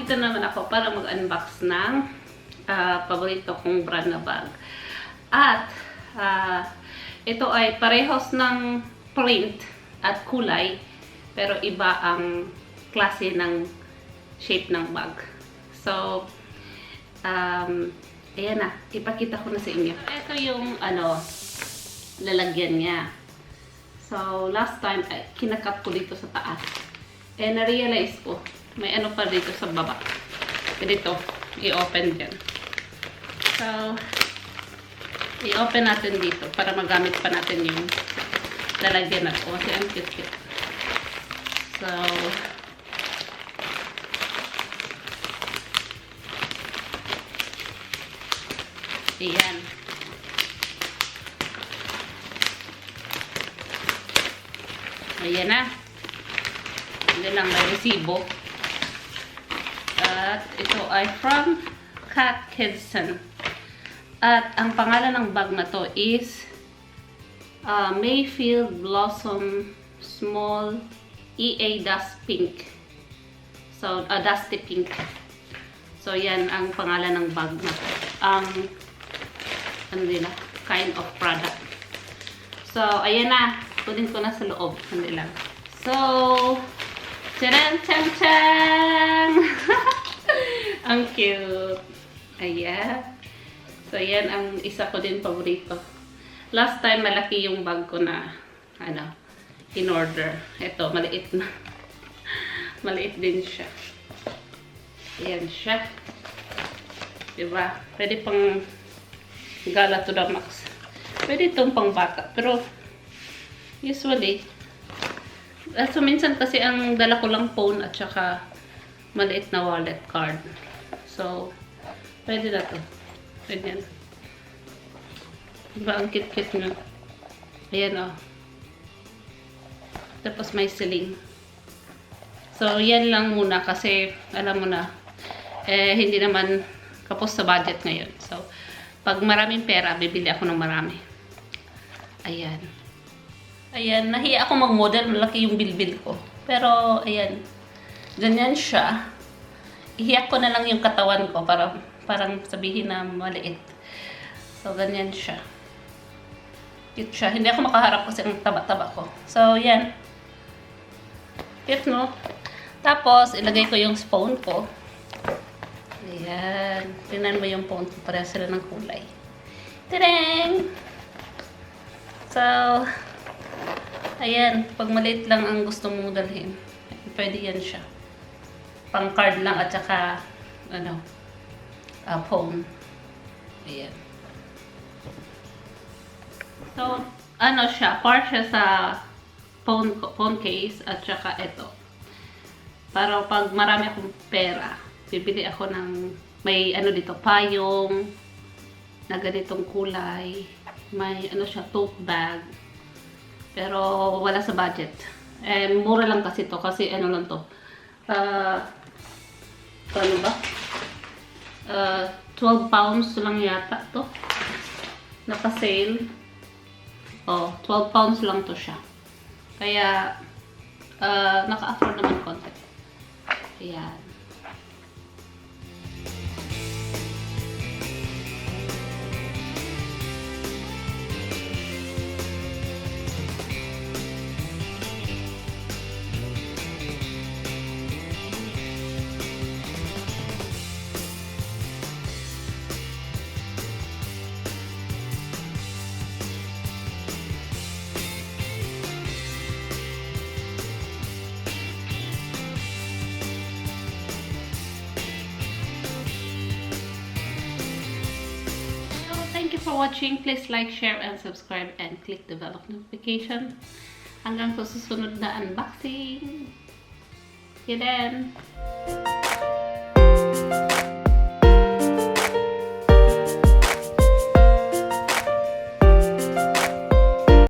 nandito naman ako para mag-unbox ng paborito kong brand na bag. At ito ay parehos ng print at kulay, pero iba ang klase ng shape ng bag. So, ayan na, ipakita ko na sa inyo. Ito yung lalagyan niya. So, last time, kinakat ko dito sa taas. Na-realize ko, may ano pa dito sa baba. Dito, i-open dyan. So, i-open natin dito para magamit pa natin yung lalagyan na ko. Kasi ang cute. So, ayan. Ayan na. Hindi lang may resibo. At ito ay from Cath Kidston. At ang pangalan ng bag na to is Mayfield Blossom Small EA Dust Pink. So, Dusty Pink. So, yan ang pangalan ng bag na to. Ano nila? Kind of product. So, ayan na. Kunin ko na sa loob. Hindi lang. So, tcharan, chan, chan! Ang cute. Ayan. So, yan ang isa ko din paborito. Last time, malaki yung bag ko na, in order. Ito, maliit na. Maliit din siya. Ayan siya. Diba? Pwede pang gala to the max. Pwede itong pang bata. Pero, usually, so minsan kasi ang dala ko lang phone at saka maliit na wallet card. So, pwede na to. Pwede yan. Diba ang cute-cute nyo? Ayan o. Tapos may siling. So, yan lang muna kasi alam mo na, hindi naman kapos sa budget ngayon. So, pag maraming pera, bibili ako ng marami. Ayan. Ayan, nahiya ako mag-model. Malaki yung bilbil ko. Pero, ayan. Ganyan siya. Ihiyak ko na lang yung katawan ko para parang sabihin na maliit. So, ganyan siya. Cute siya. Hindi ako makaharap kasi ang taba-taba ko. So, yan. Cute, no? Tapos, ilagay ko yung phone ko. Ayan. Tingnan mo yung phone ko. Pareha sila ng kulay. Tadang! So, ayan. Pag maliit lang ang gusto mong dalhin, pwede yan siya. Pang card lang at saka, phone. Ayan. So, siya. Part siya sa phone case at saka ito. Para pag marami akong pera, bibili ako ng may dito, payong na ganitong kulay. May siya, tote bag. Pero wala sa budget. Mura lang kasi to kasi lang to. Ano ba? 12 pounds lang yata to. Naka-sale. 12 pounds lang to siya. Kaya naka-afford naman konti. Ayan. Thank you for watching. Please like, share, and subscribe, and click the bell of notification. Hanggang sa susunod na unboxing. See you then.